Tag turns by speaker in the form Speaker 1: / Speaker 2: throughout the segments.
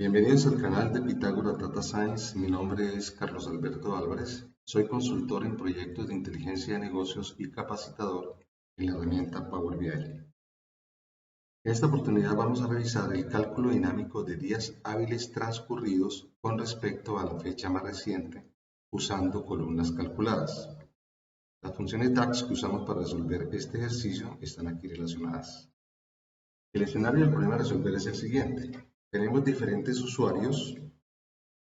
Speaker 1: Bienvenidos al canal de Pitágoras Data Science. Mi nombre es Carlos Alberto Álvarez. Soy consultor en proyectos de inteligencia de negocios y capacitador en la herramienta Power BI. En esta oportunidad vamos a revisar el cálculo dinámico de días hábiles transcurridos con respecto a la fecha más reciente usando columnas calculadas. Las funciones DAX que usamos para resolver este ejercicio están aquí relacionadas. El escenario del problema a resolver es el siguiente. Tenemos diferentes usuarios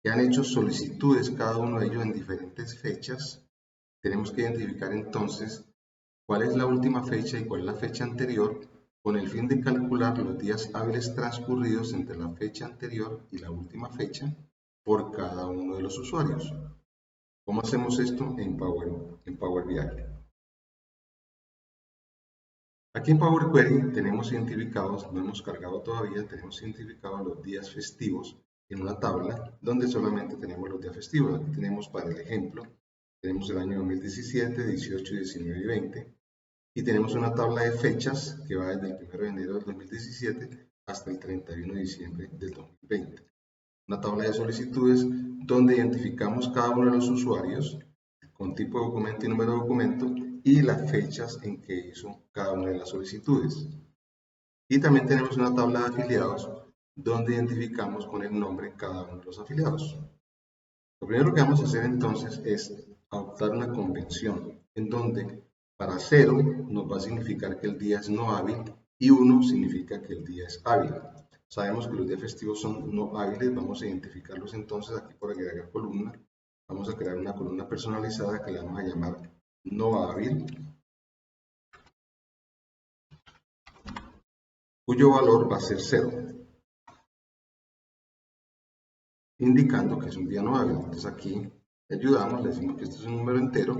Speaker 1: que han hecho solicitudes, cada uno de ellos en diferentes fechas. Tenemos que identificar entonces cuál es la última fecha y cuál es la fecha anterior, con el fin de calcular los días hábiles transcurridos entre la fecha anterior y la última fecha por cada uno de los usuarios. ¿Cómo hacemos esto en Power BI? Aquí en Power Query tenemos identificados, no hemos cargado todavía, tenemos identificados los días festivos en una tabla donde solamente tenemos los días festivos. Aquí tenemos para el ejemplo, tenemos el año 2017, 18, 19 y 20. Y tenemos una tabla de fechas que va desde el 1 de enero del 2017 hasta el 31 de diciembre del 2020. Una tabla de solicitudes donde identificamos cada uno de los usuarios con tipo de documento y número de documento y las fechas en que hizo cada una de las solicitudes. Y también tenemos una tabla de afiliados donde identificamos con el nombre cada uno de los afiliados. Lo primero que vamos a hacer entonces es adoptar una convención en donde para 0 nos va a significar que el día es no hábil y 1 significa que el día es hábil. Sabemos que los días festivos son no hábiles, vamos a identificarlos entonces aquí por agregar columna. Vamos a crear una columna personalizada que le vamos a llamar no hábil, cuyo valor va a ser 0, indicando que es un día no hábil. Entonces aquí le ayudamos, le decimos que este es un número entero,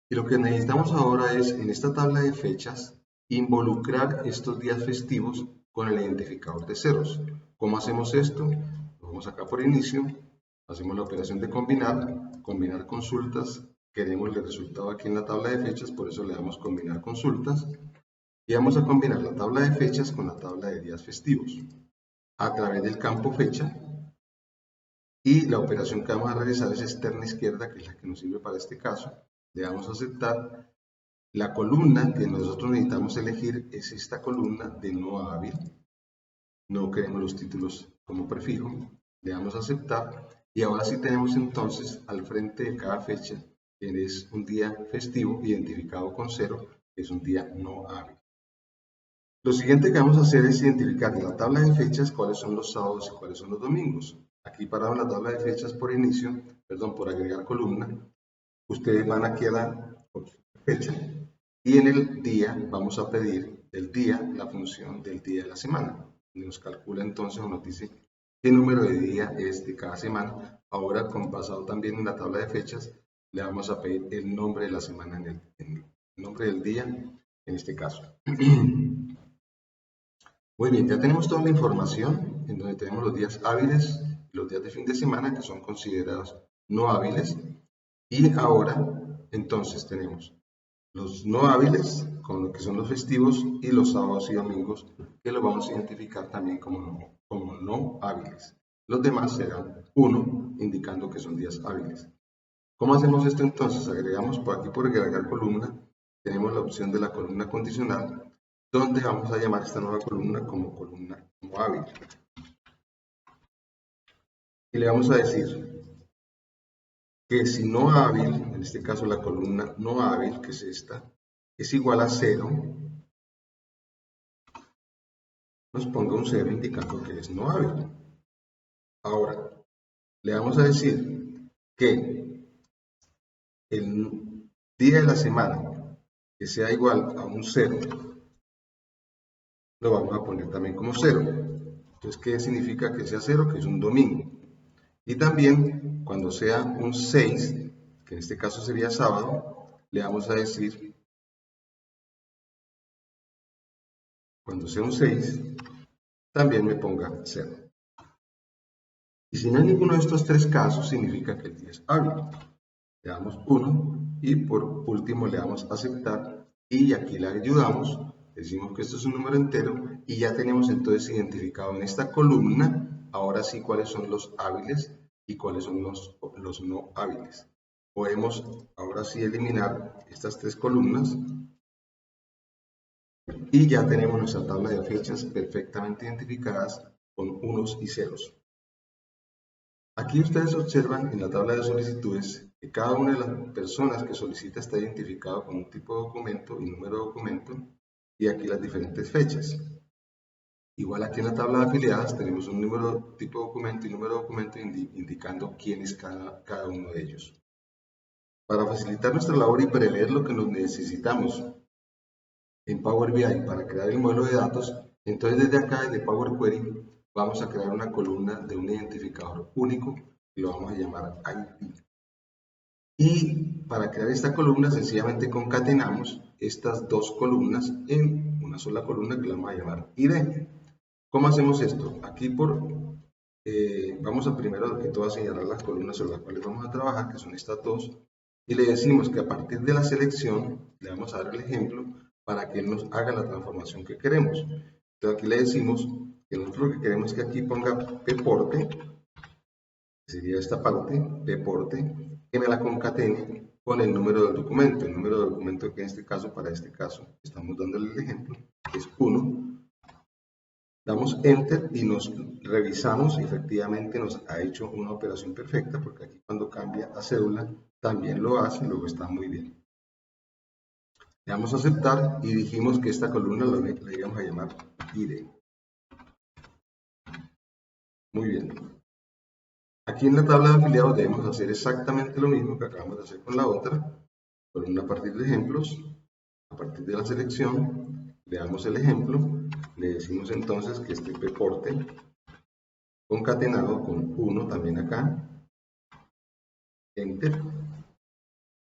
Speaker 1: y lo que necesitamos ahora es, en esta tabla de fechas, involucrar estos días festivos con el identificador de ceros. ¿Cómo hacemos esto? Vamos acá por inicio, hacemos la operación de combinar consultas. Queremos el resultado aquí en la tabla de fechas, por eso le damos combinar consultas. Y vamos a combinar la tabla de fechas con la tabla de días festivos a través del campo fecha. Y la operación que vamos a realizar es externa izquierda, que es la que nos sirve para este caso. Le damos a aceptar. La columna que nosotros necesitamos elegir es esta columna de no hábil. No queremos los títulos como prefijo. Le damos a aceptar. Y ahora sí tenemos entonces al frente de cada fecha, que es un día festivo identificado con 0, que es un día no hábil. Lo siguiente que vamos a hacer es identificar en la tabla de fechas cuáles son los sábados y cuáles son los domingos. Aquí parado en la tabla de fechas por agregar columna, ustedes van aquí a la fecha y en el día vamos a pedir del día la función del día de la semana. Nos calcula entonces o nos dice qué número de día es de cada semana. Ahora, basado también en la tabla de fechas, le vamos a pedir el nombre de la semana, en el nombre del día en este caso. Muy bien, ya tenemos toda la información en donde tenemos los días hábiles y los días de fin de semana que son considerados no hábiles. Y ahora, entonces, tenemos los no hábiles, con lo que son los festivos, y los sábados y domingos, que los vamos a identificar también como no hábiles. Los demás serán 1, indicando que son días hábiles. ¿Cómo hacemos esto entonces? Agregamos por aquí por agregar columna, tenemos la opción de la columna condicional, donde vamos a llamar esta nueva columna como columna no hábil. Y le vamos a decir que si no hábil, en este caso la columna no hábil, que es esta, es igual a 0, nos ponga un 0 indicando que es no hábil. Ahora, le vamos a decir que el día de la semana que sea igual a un 0, lo vamos a poner también como 0. Entonces, ¿qué significa que sea 0? Que es un domingo. Y también, cuando sea un 6, que en este caso sería sábado, le vamos a decir, cuando sea un 6, también me ponga 0. Y si no hay ninguno de estos tres casos, significa que el día es hábil. Le damos 1 y por último le damos a aceptar y aquí le ayudamos, decimos que esto es un número entero y ya tenemos entonces identificado en esta columna ahora sí cuáles son los hábiles y cuáles son los no hábiles. Podemos ahora sí eliminar estas tres columnas y ya tenemos nuestra tabla de fechas perfectamente identificadas con unos y ceros. Aquí ustedes observan en la tabla de solicitudes que cada una de las personas que solicita está identificado con un tipo de documento y número de documento, y aquí las diferentes fechas. Igual aquí en la tabla de afiliadas tenemos un número, tipo de documento y número de documento indicando quién es cada uno de ellos. Para facilitar nuestra labor y prever lo que nos necesitamos en Power BI para crear el modelo de datos, entonces desde acá, desde Power Query, vamos a crear una columna de un identificador único y lo vamos a llamar ID. Y para crear esta columna sencillamente concatenamos estas dos columnas en una sola columna que la vamos a llamar ID. ¿Cómo hacemos esto? Aquí vamos a primero que todo a señalar las columnas sobre las cuales vamos a trabajar, que son estas dos, y le decimos que a partir de la selección le vamos a dar el ejemplo para que él nos haga la transformación que queremos. Entonces aquí le decimos que nosotros lo que queremos es que aquí ponga pporte, que sería esta parte, pporte, que me la concatene con el número del documento. El número del documento que en este caso, para este caso, estamos dándole el ejemplo, es 1. Damos Enter y nos revisamos y efectivamente nos ha hecho una operación perfecta, porque aquí cuando cambia a cédula también lo hace y luego está muy bien. Le damos a aceptar y dijimos que esta columna la íbamos a llamar ID. Muy bien. Aquí en la tabla de afiliados debemos hacer exactamente lo mismo que acabamos de hacer con la otra, columna a partir de ejemplos, a partir de la selección, le damos el ejemplo, le decimos entonces que este pporte concatenado con 1 también acá, Enter,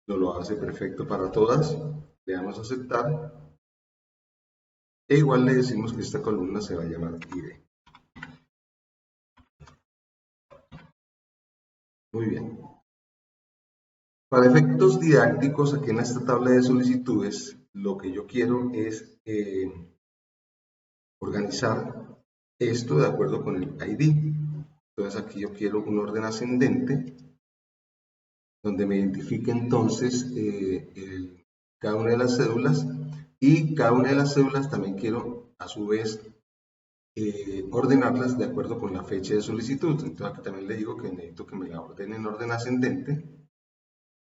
Speaker 1: nos lo hace perfecto para todas, le damos a aceptar, e igual le decimos que esta columna se va a llamar ID. Muy bien. Para efectos didácticos, aquí en esta tabla de solicitudes, lo que yo quiero es organizar esto de acuerdo con el ID. Entonces aquí yo quiero un orden ascendente, donde me identifique entonces cada una de las cédulas, y cada una de las cédulas también quiero a su vez ordenarlas de acuerdo con la fecha de solicitud. Entonces aquí también le digo que necesito que me la ordene en orden ascendente,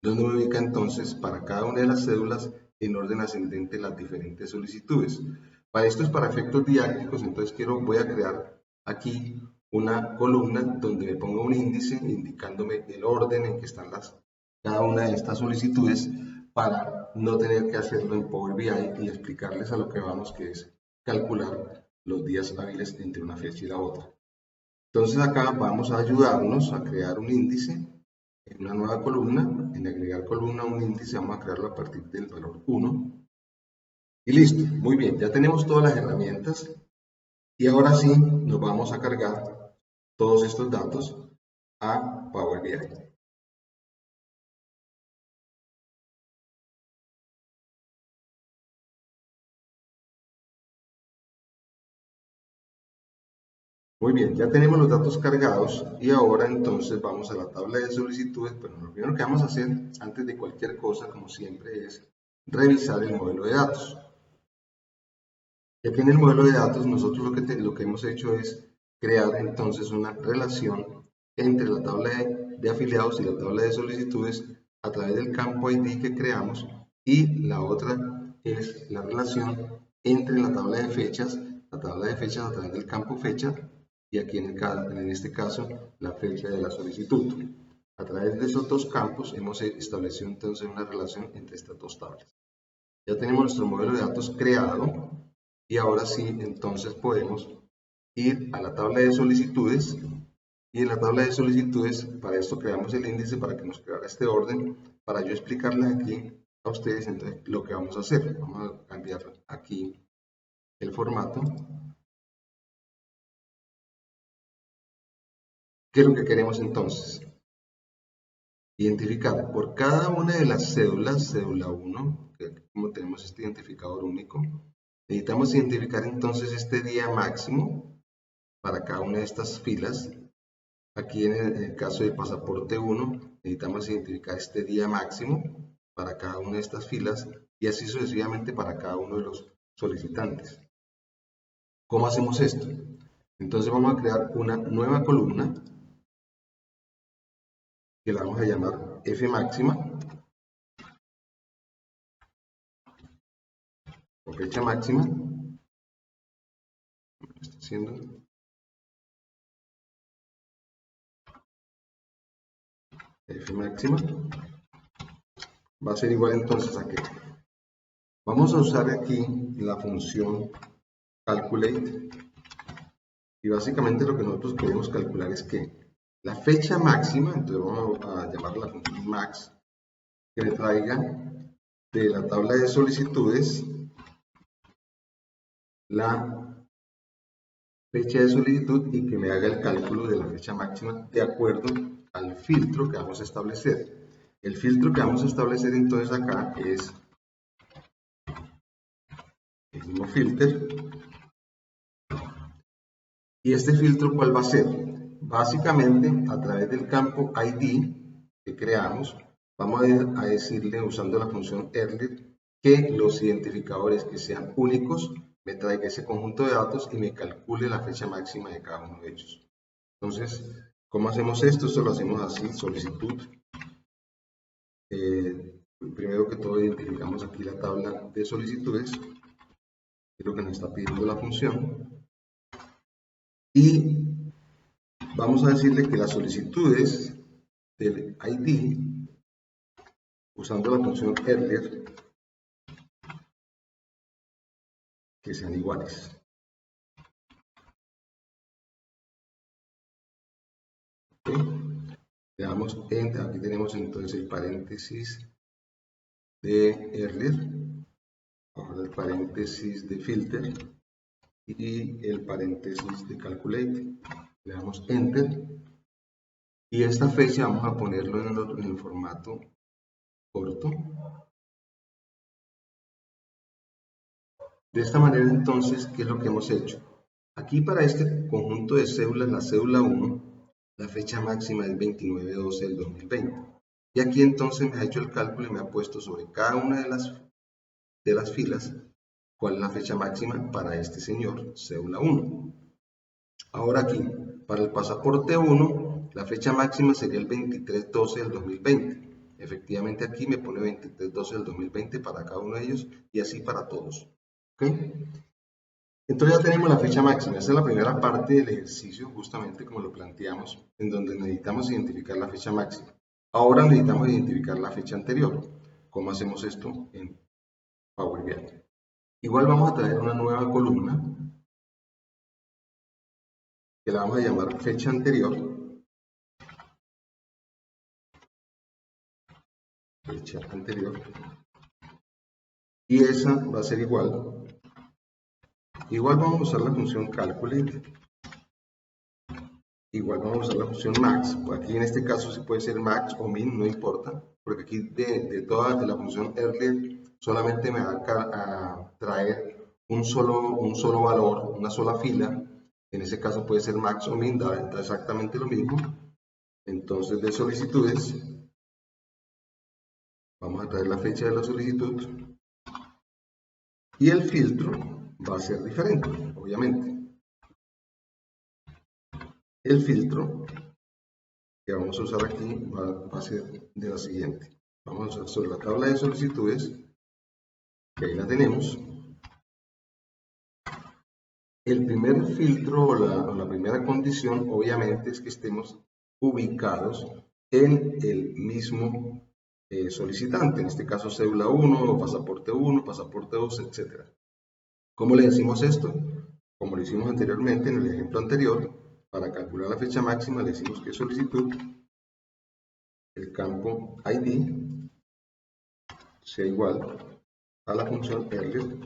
Speaker 1: donde me ubica entonces para cada una de las cédulas en orden ascendente las diferentes solicitudes. Para esto es para efectos didácticos, entonces voy a crear aquí una columna donde me ponga un índice indicándome el orden en que están cada una de estas solicitudes, para no tener que hacerlo en Power BI y explicarles a lo que vamos, que es calcular los días hábiles entre una fecha y la otra. Entonces acá vamos a ayudarnos a crear un índice en una nueva columna. En agregar columna un índice vamos a crearlo a partir del valor 1. Y listo, muy bien, ya tenemos todas las herramientas y ahora sí nos vamos a cargar todos estos datos a Power BI. Muy bien, ya tenemos los datos cargados y ahora entonces vamos a la tabla de solicitudes. Pero lo primero que vamos a hacer antes de cualquier cosa, como siempre, es revisar el modelo de datos. Aquí en el modelo de datos nosotros lo que hemos hecho es crear entonces una relación entre la tabla de afiliados y la tabla de solicitudes a través del campo ID que creamos, y la otra es la relación entre la tabla de fechas a través del campo fecha, y aquí en este caso la fecha de la solicitud. A través de esos dos campos hemos establecido entonces una relación entre estas dos tablas. Ya tenemos nuestro modelo de datos creado. Y ahora sí, entonces podemos ir a la tabla de solicitudes, y en la tabla de solicitudes, para esto creamos el índice para que nos creara este orden, para yo explicarles aquí a ustedes entonces lo que vamos a hacer. Vamos a cambiar aquí el formato. ¿Qué es lo que queremos entonces? Identificar por cada una de las cédulas, cédula 1, que como tenemos este identificador único, necesitamos identificar entonces este día máximo para cada una de estas filas. Aquí en el caso de pasaporte 1 necesitamos identificar este día máximo para cada una de estas filas y así sucesivamente para cada uno de los solicitantes. ¿Cómo hacemos esto? Entonces vamos a crear una nueva columna que la vamos a llamar F máxima o fecha máxima. Está haciendo F máxima va a ser igual entonces a que vamos a usar aquí la función calculate y básicamente lo que nosotros queremos calcular es que la fecha máxima, entonces vamos a llamarla la función max, que me traiga de la tabla de solicitudes la fecha de solicitud y que me haga el cálculo de la fecha máxima de acuerdo al filtro que vamos a establecer. El filtro que vamos a establecer entonces acá es el mismo filter. ¿Y este filtro cuál va a ser? Básicamente, a través del campo ID que creamos, vamos a decirle, usando la función earlier, que los identificadores que sean únicos me traiga ese conjunto de datos y me calcule la fecha máxima de cada uno de ellos. Entonces, ¿cómo hacemos esto? Esto lo hacemos así, solicitud. Primero que todo identificamos aquí la tabla de solicitudes, que es lo que nos está pidiendo la función. Y vamos a decirle que las solicitudes del ID, usando la función earlier, que sean iguales. ¿Okay? Le damos enter, aquí tenemos entonces el paréntesis de earlier, ahora el paréntesis de filter y el paréntesis de calculate. Le damos enter y esta fecha vamos a ponerlo en el formato corto. De esta manera entonces, ¿qué es lo que hemos hecho? Aquí para este conjunto de cédulas, la cédula 1, la fecha máxima es 29/12 del 2020. Y aquí entonces me ha hecho el cálculo y me ha puesto sobre cada una de las filas cuál es la fecha máxima para este señor, cédula 1. Ahora aquí, para el pasaporte 1, la fecha máxima sería el 23/12 del 2020. Efectivamente aquí me pone 23/12 del 2020 para cada uno de ellos y así para todos. ¿Okay? Entonces ya tenemos la fecha máxima. Esta es la primera parte del ejercicio, justamente como lo planteamos, en donde necesitamos identificar la fecha máxima. Ahora necesitamos identificar la fecha anterior. ¿Cómo hacemos esto en Power BI? Igual vamos a traer una nueva columna que la vamos a llamar fecha anterior. Fecha anterior. Y esa va a ser igual. Igual vamos a usar la función calculate. Igual vamos a usar la función max. Aquí en este caso sí puede ser max o min, no importa. Porque aquí de toda la función earlier solamente me va a traer un solo valor, una sola fila. En ese caso puede ser max o min, da exactamente lo mismo. Entonces de solicitudes, vamos a traer la fecha de la solicitud. Y el filtro va a ser diferente, obviamente. El filtro que vamos a usar aquí va a ser de la siguiente. Vamos a usar sobre la tabla de solicitudes, que ahí la tenemos. El primer filtro o la primera condición obviamente es que estemos ubicados en el mismo solicitante, en este caso cédula 1, pasaporte 1, pasaporte 2, etc. ¿Cómo le decimos esto? Como lo hicimos anteriormente en el ejemplo anterior, para calcular la fecha máxima le decimos que solicitud, el campo ID sea igual a la función earlier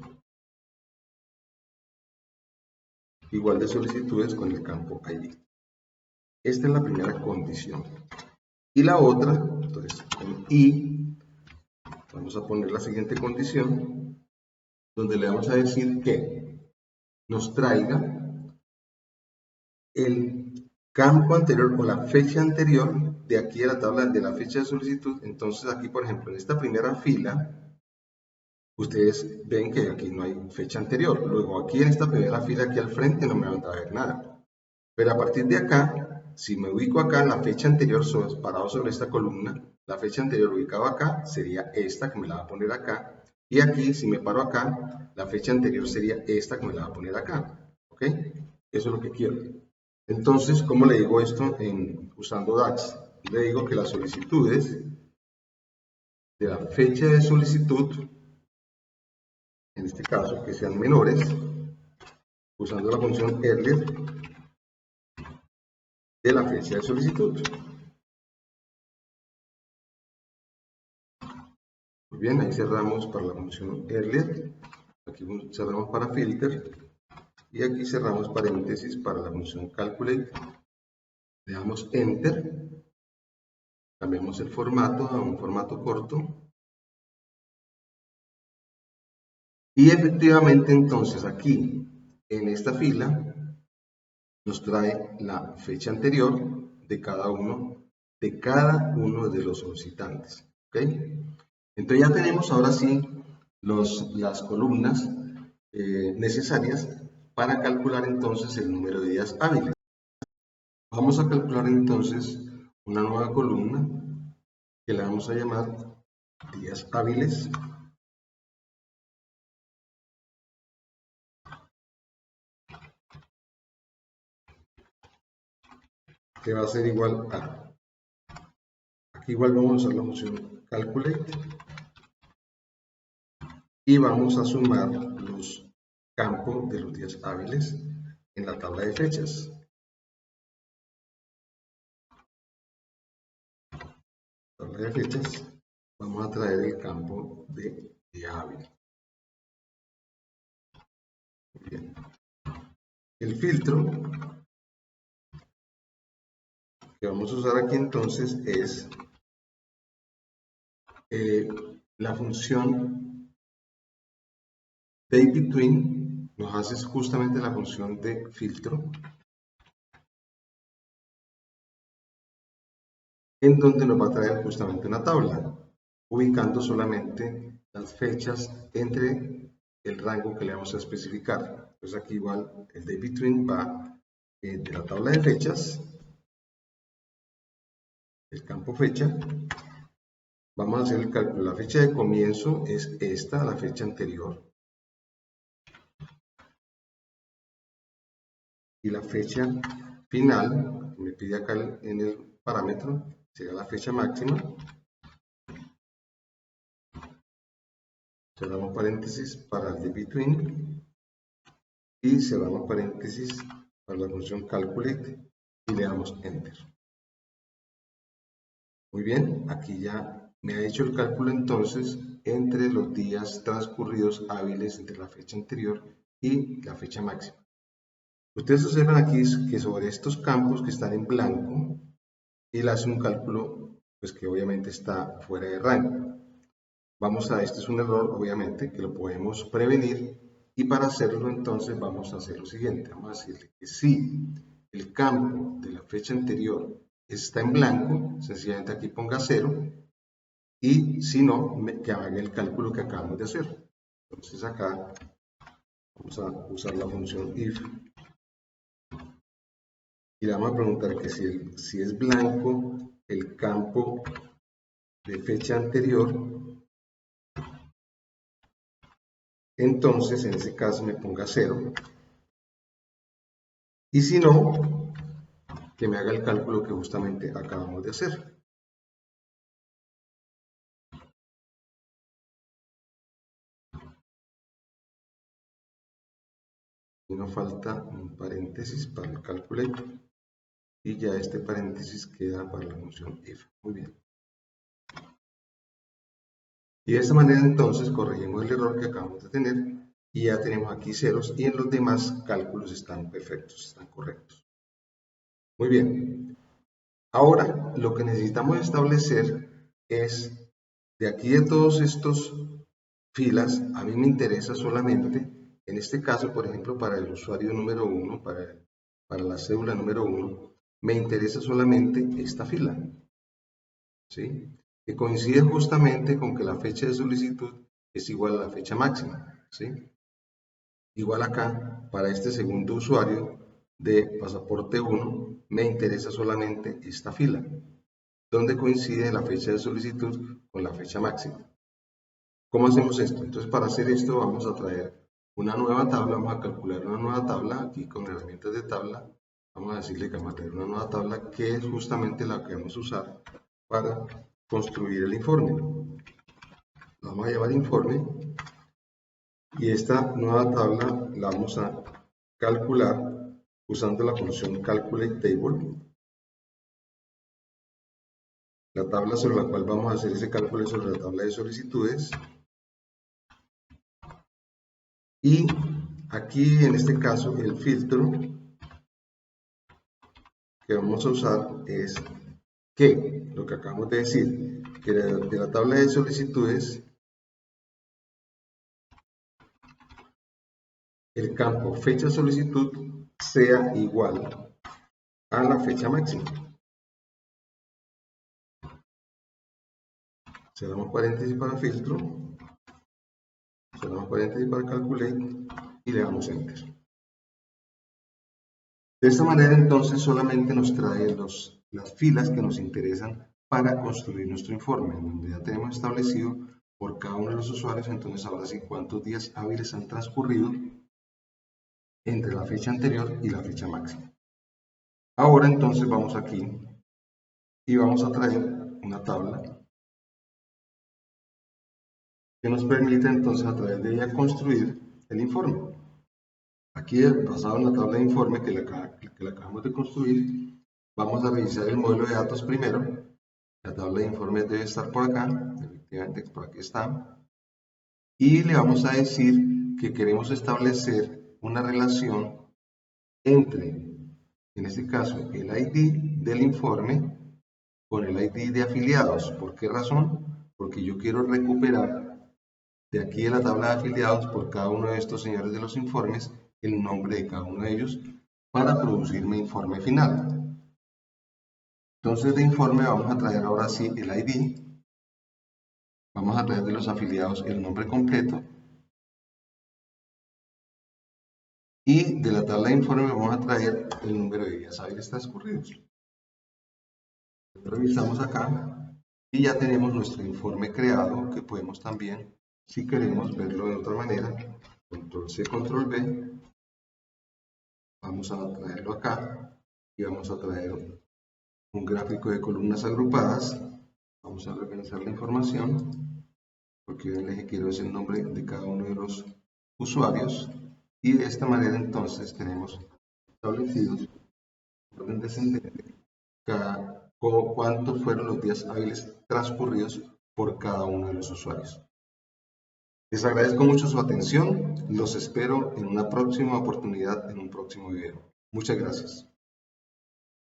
Speaker 1: igual de solicitudes con el campo ID. Esta es la primera condición. Y la otra, entonces, en I, vamos a poner la siguiente condición, donde le vamos a decir que nos traiga el campo anterior o la fecha anterior de aquí a la tabla de la fecha de solicitud. Entonces aquí, por ejemplo, en esta primera fila, ustedes ven que aquí no hay fecha anterior. Luego aquí en esta primera fila aquí al frente no me va a traer nada. Pero a partir de acá, si me ubico acá, la fecha anterior parado sobre esta columna, la fecha anterior ubicada acá sería esta que me la va a poner acá. Y aquí, si me paro acá, la fecha anterior sería esta que me la va a poner acá. ¿Ok? Eso es lo que quiero. Entonces, ¿cómo le digo esto usando DAX? Le digo que las solicitudes de la fecha de solicitud, en este caso, que sean menores, usando la función earlier de la fecha de solicitud. Muy bien, ahí cerramos para la función earlier, aquí cerramos para filter y aquí cerramos paréntesis para la función calculate. Le damos enter, cambiamos el formato a un formato corto y efectivamente entonces aquí en esta fila nos trae la fecha anterior de cada uno de los solicitantes. ¿Okay? Entonces ya tenemos ahora sí las columnas necesarias para calcular entonces el número de días hábiles. Vamos a calcular entonces una nueva columna que la vamos a llamar días hábiles. Que va a ser igual a, aquí igual vamos a usar la función calculate y vamos a sumar los campos de los días hábiles en la tabla de fechas. Tabla de fechas, vamos a traer el campo de día hábil. Muy bien. El filtro que vamos a usar aquí entonces es la función dayBetween, nos hace justamente la función de filtro, en donde nos va a traer justamente una tabla, ubicando solamente las fechas entre el rango que le vamos a especificar. Entonces aquí igual el dayBetween va de la tabla de fechas, el campo fecha. Vamos a hacer el cálculo. La fecha de comienzo es esta, la fecha anterior. Y la fecha final, que me pide acá en el parámetro, será la fecha máxima. Cerramos paréntesis para el dayBetween y cerramos paréntesis para la función calculate y le damos enter. Muy bien, aquí ya me ha hecho el cálculo entonces entre los días transcurridos hábiles entre la fecha anterior y la fecha máxima. Ustedes observan aquí que sobre estos campos que están en blanco, él hace un cálculo pues que obviamente está fuera de rango. Este es un error obviamente que lo podemos prevenir y para hacerlo entonces vamos a hacer lo siguiente. Vamos a decirle que si el campo de la fecha anterior está en blanco, sencillamente aquí ponga 0 y si no, que haga el cálculo que acabamos de hacer. Entonces acá vamos a usar la función if y le vamos a preguntar que si es blanco el campo de fecha anterior, entonces en ese caso me ponga 0 y si no, que me haga el cálculo que justamente acabamos de hacer. Y nos falta un paréntesis para el calculate y ya este paréntesis queda para la función if. Muy bien. Y de esta manera entonces corregimos el error que acabamos de tener y ya tenemos aquí ceros y en los demás cálculos están perfectos, están correctos. Muy bien. Ahora lo que necesitamos establecer es de aquí de todos estos filas, a mí me interesa solamente, en este caso, por ejemplo, para el usuario número 1, para para la cédula número 1, me interesa solamente esta fila, ¿sí? Que coincide justamente con que la fecha de solicitud es igual a la fecha máxima, ¿sí? Igual acá, para este segundo usuario de pasaporte 1, me interesa solamente esta fila, donde coincide la fecha de solicitud con la fecha máxima. ¿Cómo hacemos esto? Entonces, para hacer esto vamos a traer una nueva tabla, vamos a calcular una nueva tabla, aquí con herramientas de tabla, vamos a decirle que vamos a traer una nueva tabla que es justamente la que vamos a usar para construir el informe. La vamos a llamar informe y esta nueva tabla la vamos a calcular usando la función calculate table. La tabla sobre la cual vamos a hacer ese cálculo es sobre la tabla de solicitudes. Y aquí en este caso el filtro que vamos a usar es que, lo que acabamos de decir, que de la tabla de solicitudes el campo fecha solicitud sea igual a la fecha máxima. Cerramos paréntesis para filtro, cerramos paréntesis para calculate y le damos enter. De esta manera entonces solamente nos trae las filas que nos interesan para construir nuestro informe, donde ya tenemos establecido por cada uno de los usuarios, entonces ahora sí cuántos días hábiles han transcurrido entre la fecha anterior y la fecha máxima. Ahora entonces vamos aquí y vamos a traer una tabla que nos permite entonces a través de ella construir el informe. Aquí, basado en la tabla de informe que le acabamos de construir, vamos a revisar el modelo de datos primero. La tabla de informes debe estar por acá, efectivamente por aquí está. Y le vamos a decir que queremos establecer una relación entre, en este caso, el ID del informe con el ID de afiliados. ¿Por qué razón? Porque yo quiero recuperar de aquí de la tabla de afiliados por cada uno de estos señores de los informes el nombre de cada uno de ellos para producir mi informe final. Entonces de informe vamos a traer ahora sí el ID, vamos a traer de los afiliados el nombre completo y de la tabla de informe vamos a traer el número de días hábiles transcurridos. Revisamos acá y ya tenemos nuestro informe creado que podemos también, si queremos verlo de otra manera, control C, control V, vamos a traerlo acá y vamos a traer un gráfico de columnas agrupadas. Vamos a reorganizar la información porque yo el eje quiero es el nombre de cada uno de los usuarios y de esta manera entonces tenemos establecidos en orden descendente cuántos fueron los días hábiles transcurridos por cada uno de los usuarios. Les agradezco mucho su atención, los espero en una próxima oportunidad en un próximo video. Muchas gracias.